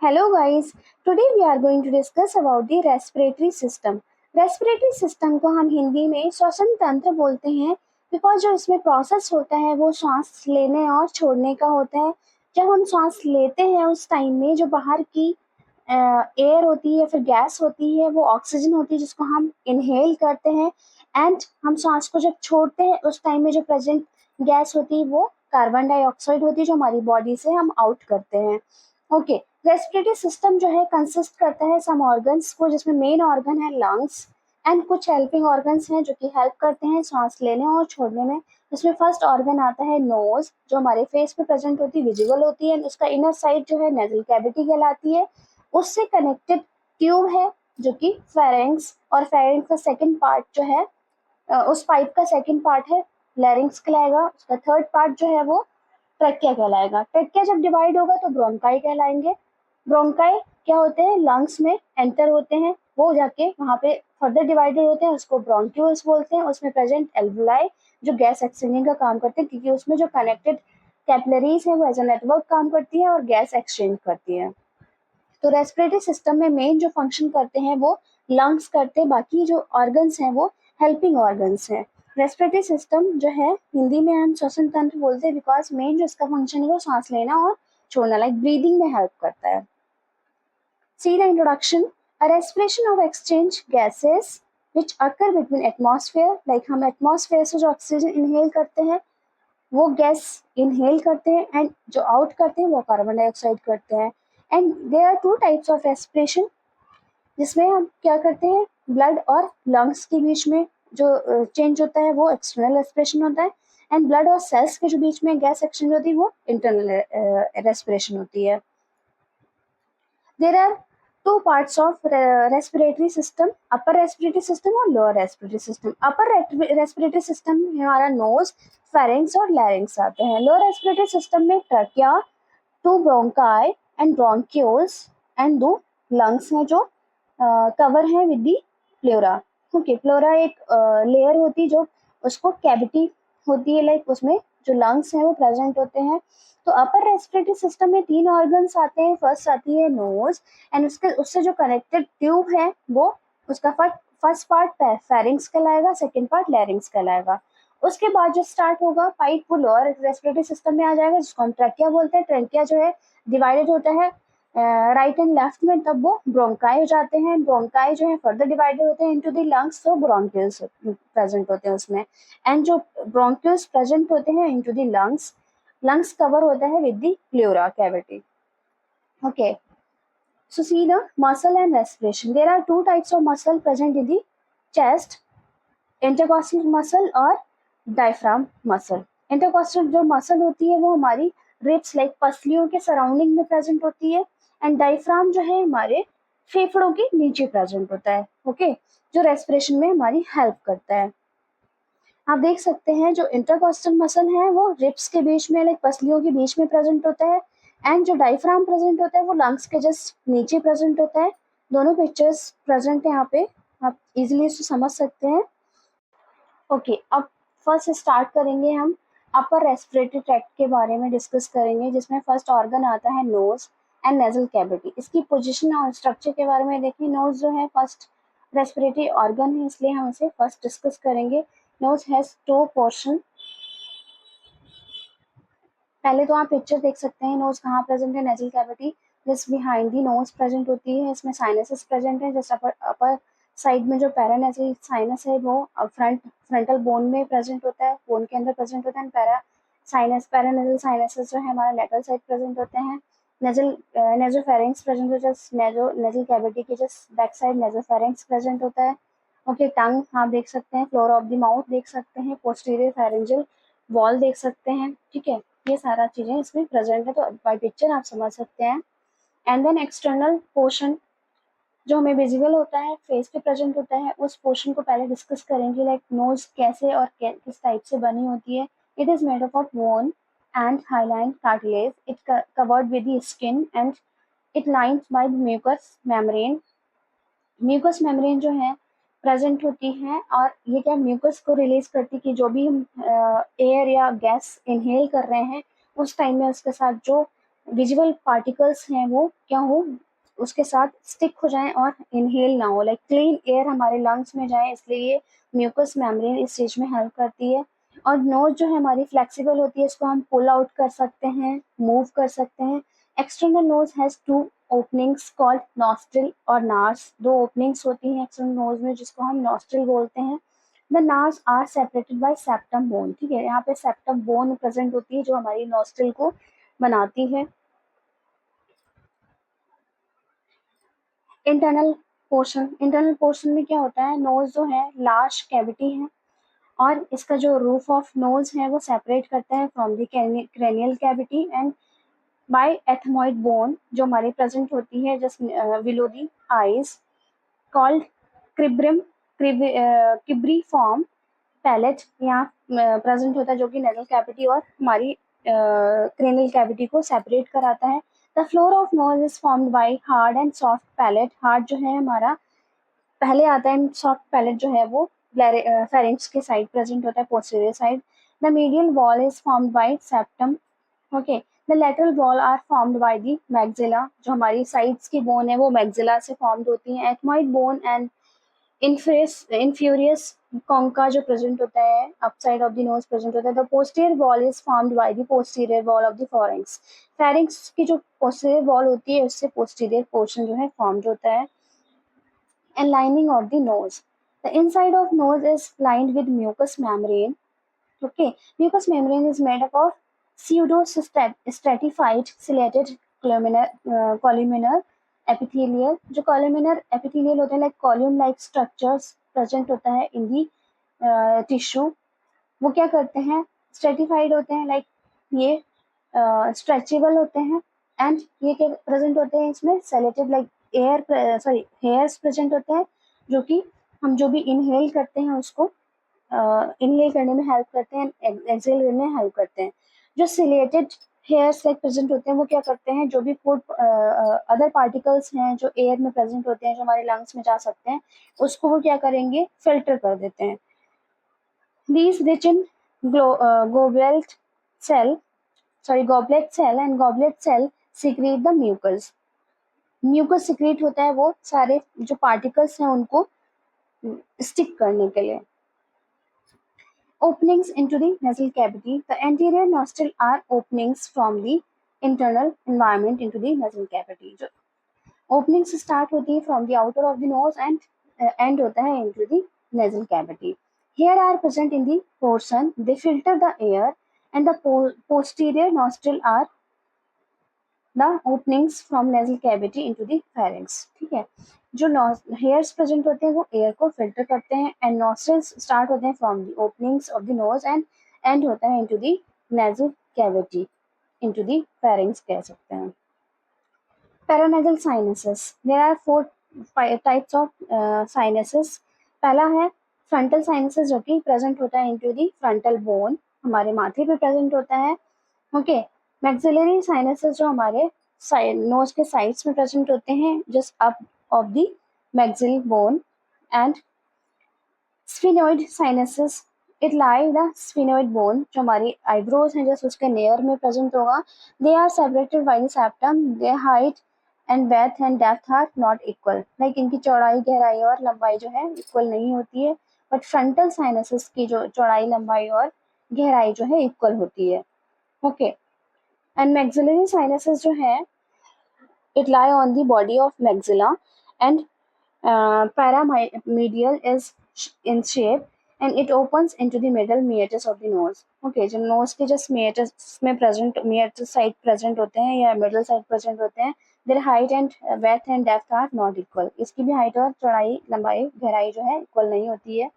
Hello guys, today we are going to discuss about the respiratory system. Respiratory system को हम हिंदी में श्वसन तंत्र बोलते हैं बिकॉज जो इसमें प्रोसेस होता है वो सांस लेने और छोड़ने का होता है। जब हम सांस लेते हैं उस टाइम में जो बाहर की एयर होती है या फिर गैस होती है वो ऑक्सीजन होती है जिसको हम इनहेल करते हैं एंड हम सांस को जब छोड़ते हैं उस टाइम में जो प्रेजेंट गैस होती है वो कार्बन डाइऑक्साइड होती है जो हमारी बॉडी से हम आउट करते हैं। ओके, रेस्पिरेटरी सिस्टम जो है कंसिस्ट करता है सम ऑर्गन्स को जिसमें मेन ऑर्गन है लंग्स एंड कुछ हेल्पिंग ऑर्गन्स हैं जो कि हेल्प करते हैं सांस लेने और छोड़ने में। इसमें फर्स्ट ऑर्गन आता है नोज जो हमारे फेस पे प्रेजेंट होती है, विजिबल होती है। उसका इनर साइड जो है नेजल कैविटी कहलाती है। उससे कनेक्टेड ट्यूब है जो कि फेरेंक्स, और फेरेंक्स का सेकंड पार्ट जो है उस पाइप का सेकंड पार्ट है लैरिंक्स कहलाएगा। उसका थर्ड पार्ट जो है वो ट्रेकिया कहलाएगा। ट्रेकिया जब डिवाइड होगा तो ब्रोंकाई कहलाएंगे। ब्रोंकाई क्या होते हैं, लंग्स में एंटर होते हैं, वो जाके वहाँ पे फर्दर डिवाइडेड होते हैं, उसको ब्रोंक्यूल्स बोलते हैं। उसमें प्रेजेंट एल्वुलाई जो गैस एक्सचेंजिंग का काम करते हैं क्योंकि उसमें जो कनेक्टेड कैपिलरीज है वो एज अ नेटवर्क काम करती है और गैस एक्सचेंज करती है। तो रेस्पिरेटरी सिस्टम में मेन जो फंक्शन करते हैं वो लंग्स करते हैं, बाकी जो ऑर्गन्स हैं वो हेल्पिंग ऑर्गन्स हैं। रेस्पिरेटरी सिस्टम जो है हिंदी में हम श्वसन तंत्र बोलते हैं बिकॉज मेन जो इसका फंक्शन है वो सांस लेना और छोड़ना, लाइक ब्रीदिंग में हेल्प करता है। See the introduction. A respiration of exchange gases which occur between atmosphere, like हम एटमॉस्फेयर से जो ऑक्सीजन इनहेल करते हैं वो गैस इनहेल करते हैं एंड जो आउट करते हैं वो कार्बन डाइऑक्साइड करते हैं। And there are two types of respiration जिसमें हम क्या करते हैं, ब्लड और लंग्स के बीच में जो चेंज होता है वो एक्सटर्नल रेस्पिरेशन होता है एंड ब्लड और सेल्स के जो बीच में गैस एक्सचेंज होती है वो इंटरनल रेस्पिरेशन होती है। There are two parts of respiratory system, upper respiratory system और lower respiratory system. upper respiratory system में हमारा nose, pharynx और larynx आते हैं। lower respiratory system में trachea, two bronchi and bronchioles and दो lungs हैं जो कवर है विद दी प्लेरा। ओके, प्लेरा एक लेयर होती है जो उसको कैविटी होती है, लाइक उसमें जो लंग्स हैं वो प्रेजेंट होते हैं। तो अपर रेस्पिरेटरी सिस्टम में तीन ऑर्गन्स आते हैं। फर्स्ट आती है नोज एंड उससे जो कनेक्टेड ट्यूब है वो उसका फर्स्ट पार्ट फेरिंग्स कहलाएगा, सेकंड पार्ट लैरिंग्स कहलाएगा। उसके बाद जो स्टार्ट होगा पाइप वो लोअर रेस्पिरेटरी सिस्टम में आ जाएगा जिसको हम ट्रैकिया बोलते हैं। ट्रैकिया जो है डिवाइडेड होता है राइट एंड लेफ्ट में, तब वो ब्रोंकाई हो जाते हैं। ब्रोंकाई जो है फर्दर डिवाइडेड होते हैं इनटू द लंग्स, तो ब्रोंक्यूल्स प्रेजेंट होते हैं उसमें। एंड जो ब्रोंक्यूल्स प्रेजेंट होते हैं into the lungs, lungs cover होता है with the pleura cavity. Okay, so see the muscle and respiration. There are two types of muscle present in the chest, intercostal muscle और diaphragm muscle. Intercostal जो muscle होती है वो हमारी ribs like पसलियों के surrounding में प्रेजेंट होती है एंड डायफ्राम जो है हमारे फेफड़ों के नीचे प्रेजेंट होता है। ओके, जो रेस्पिरेशन में हमारी हेल्प करता है। आप देख सकते हैं जो इंटरकॉस्टल मसल है वो रिब्स के बीच में, लाइक पसलियों के बीच में प्रेजेंट होता है एंड जो डायफ्राम प्रेजेंट होता है वो लंग्स के जस्ट नीचे प्रेजेंट होता है। दोनों पिक्चर्स प्रेजेंट है यहाँ पे, आप इजीली इसको समझ सकते हैं। ओके, अब फर्स्ट स्टार्ट करेंगे हम अपर रेस्पिरेटरी ट्रैक्ट के बारे में डिस्कस करेंगे जिसमें फर्स्ट ऑर्गन आता है नोज एंड नेजल कैविटी। इसकी पोजीशन और स्ट्रक्चर के बारे में देखिए। नोज जो है फर्स्ट रेस्पिरेटरी ऑर्गन है इसलिए हम इसे फर्स्ट डिस्कस करेंगे। Nose has two portion. पहले तो आप पिक्चर देख सकते हैं नोज कहाँ प्रेजेंट है, nasal cavity just behind the nose present होती है। इसमें साइनसेस प्रेजेंट है, जस्ट अपर साइड में जो पैरानेजल साइनस है वो फ्रंटल बोन में प्रेजेंट होता है, बोन के अंदर प्रेजेंट होता है। पैरानेजल साइनसेस जो है हमारा लेटरल साइड प्रेजेंट होते हैं। नेजोफेरिंक्स प्रेजेंट होता है, नेजल कैविटी के जस्ट बैक साइड नेजोफेरिंक्स प्रेजेंट होता है। ओके, टंग आप देख सकते हैं, फ्लोर ऑफ द माउथ देख सकते हैं, पोस्टीरियर फेरेंजियल वॉल देख सकते हैं। ठीक है, ये सारा चीजें इसमें प्रेजेंट है तो बाय पिक्चर आप समझ सकते हैं। एंड देन एक्सटर्नल पोर्शन जो हमें विजिबल होता है, फेस पे प्रेजेंट होता है, उस पोर्शन को पहले डिस्कस करेंगे, लाइक नोज कैसे और किस टाइप से बनी होती है। It is made up of bone and hyaline cartilage, it covered with the skin and it lined by mucus membrane. Mucus membrane जो है प्रेजेंट होती है और ये क्या म्यूकस को रिलीज करती है कि जो भी हम एयर या गैस इनहेल कर रहे हैं उस टाइम में उसके साथ जो विजिबल पार्टिकल्स हैं वो क्या हो, उसके साथ स्टिक हो जाएं और इनहेल ना हो, लाइक क्लीन एयर हमारे लंग्स में जाए, इसलिए ये म्यूकस मेम्ब्रेन इस चीज में हेल्प करती है। और नोज जो है हमारी फ्लेक्सिबल होती है, इसको हम पुल आउट कर सकते हैं, मूव कर सकते हैं। External nose has two openings called nostril और नार्स, दो ओपनिंग्स होती हैं एक्सटर्नल नोज में जिसको हम नॉस्ट्रिल बोलते हैं। The nares are separated by septum bone, ठीक है, यहाँ पे सेप्टम बोन प्रेजेंट होती है जो हमारी नॉस्ट्रिल को बनाती है। इंटरनल पोर्शन में क्या होता है, नोज जो है लार्ज कैविटी है और इसका जो रूफ ऑफ नोज है वो सेपरेट करता है from the cranial cavity and by ethmoid bone जो हमारी प्रेजेंट होती है just below the eyes, called क्रिब्रिम किब्रीफॉर्म पैलेट यहाँ प्रेजेंट होता है जो कि नेजल कैविटी और हमारी क्रेनियल कैविटी को सेपरेट कराता है। The floor of nose is formed bye hard and soft palate, hard जो है हमारा पहले आता है, सॉफ्ट पैलेट जो है वो फेरिंक्स के साइड प्रेजेंट होता है, posterior side. The medial wall is formed by septum, okay. The lateral wall are formed by the maxilla, जो हमारी साइड्स की बोन है वो मैग्जिला से फॉर्म्ड होती है। Ethmoid bone and inferior concha जो प्रेजेंट होता है upside of the nose present होता है। The posterior wall is formed by the posterior wall of the pharynx, pharynx की जो पोस्टीरियर वॉल होती है उससे पोस्टीरियर पोर्शन जो है फॉर्म्ड होता है। And lining of the nose, the inside of nose is lined with mucous membrane, okay. Mucous membrane is made up of pseudo stratified ciliated columnar epithelial, जो columnar epithelial होते हैं like column like structures present होता है in the tissue, वो क्या करते हैं, stratified होते हैं, लाइक ये स्ट्रेचेबल होते हैं एंड ये क्या प्रेजेंट होते हैं इसमें ciliated like air sorry hairs present होते हैं जो कि हम जो भी इनहेल करते हैं उसको इनहेल करने में हेल्प करते हैं, एक्सहेल करने में हेल्प करते हैं। जो सिलेटेड हेयर्स लाइक प्रेजेंट होते हैं वो क्या करते हैं, जो भी फूड अदर पार्टिकल्स हैं जो एयर में प्रेजेंट होते हैं जो हमारे लंग्स में जा सकते हैं उसको वो क्या करेंगे, फिल्टर कर देते हैं। These rich in goblet cell, goblet cell and goblet cell secrete the mucus. Mucus secrete होता है वो सारे जो पार्टिकल्स हैं उनको स्टिक करने के लिए। Openings into the nasal cavity. The anterior nostril are openings from the internal environment into the nasal cavity. जो openings start होती है from the outer of the nose and end होता है into the nasal cavity. Here are present in the portion, they filter the air and the posterior nostril are the openings from nasal cavity into the pharynx, ठीक है। जो hairs present होते हैं वो air को filter करते हैं and nostrils start होते हैं from the openings of the nose and end होता है into the nasal cavity, into the pharynx कह सकते हैं। Paranasal sinuses, there are 4 types of sinuses. पहला है फ्रंटल साइनसेस जो कि प्रेजेंट होता है इनटू द फ्रंटल बोन, हमारे माथे पे प्रेजेंट होता है, ओके। मैक्सिलरी साइनसेस जो हमारे नोज के साइड्स में प्रेजेंट होते हैं just up of the maxilla bone and sphenoid sinuses, it lie the sphenoid bone जो हमारी आईब्रोज हैं जस्ट उसके नेयर में प्रेजेंट होगा। They are separated by the septum, their height and breadth and depth are not equal, like इनकी चौड़ाई गहराई और लंबाई जो है इक्वल नहीं होती है, बट फ्रंटल साइनसेस की जो चौड़ाई लंबाई और गहराई जो है इक्वल होती है, ओके। एंड मैक्सिलरी साइनसेस जो है it lie on the body of maxilla and paramedial is in shape and it opens into the middle meatus of the nose, okay। जो nose के just meatus में present meatus side present होते हैं या middle side present होते हैं, their height and breadth and depth are not equal, इसकी भी height और चौड़ाई लंबाई गहराई जो है equal नहीं होती है।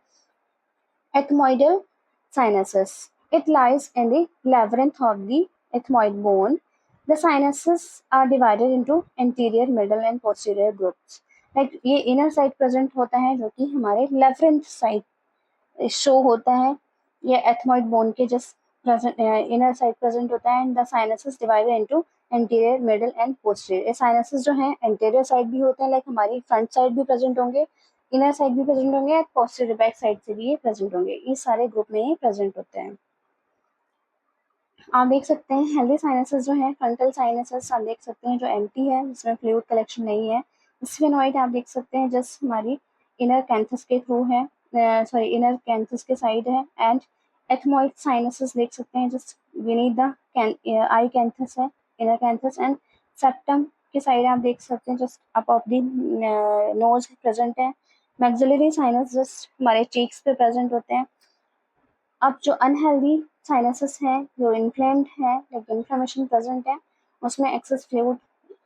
Ethmoidal sinuses, it lies in the labyrinth of the ethmoid bone. The sinuses are divided into anterior, middle and posterior groups. Like ये inner side present होता है जो कि हमारे labyrinth side show होता है, ये ethmoid bone के just present inner side present होता है, and the sinuses divided into anterior, middle and posterior. ये sinuses जो हैं anterior side भी होते हैं, like हमारी front side भी present होंगे, इनर साइड भी प्रेजेंट होंगे, पोस्टीरियर बैक साइड से भी ये प्रेजेंट होंगे, इस सारे ग्रुप में ये प्रेजेंट होते हैं। आप देख सकते हैं हेल्दी साइनसेस जो है, फ्रंटल साइनसेस आप देख सकते हैं जो एम्प्टी है, जिसमें फ्लूइड कलेक्शन नहीं है। स्फेनॉइड आप देख सकते हैं जस्ट हमारी इनर कैंथस के थ्रू है, सॉरी इनर कैंथस के साइड है। एंड एथमॉइड साइनसेस देख सकते हैं just Vineeth the I canthus है, इनर कैंथस। एंड सेप्टम के साइड आप देख सकते हैं just up of the nose present है। मैक्सिलरी साइनस जस्ट हमारे चीक्स पे प्रेजेंट होते हैं। अब जो अनहेल्दी साइनसेस हैं, जो इन्फ्लेम्ड है, लाइक इन्फ्लेमेशन प्रेजेंट है, उसमें एक्सेस फ्लूइड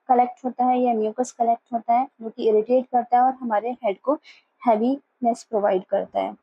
कलेक्ट होता है या म्यूकस कलेक्ट होता है, जो कि इरिटेट करता है और हमारे हेड को हैवीनेस प्रोवाइड करता है।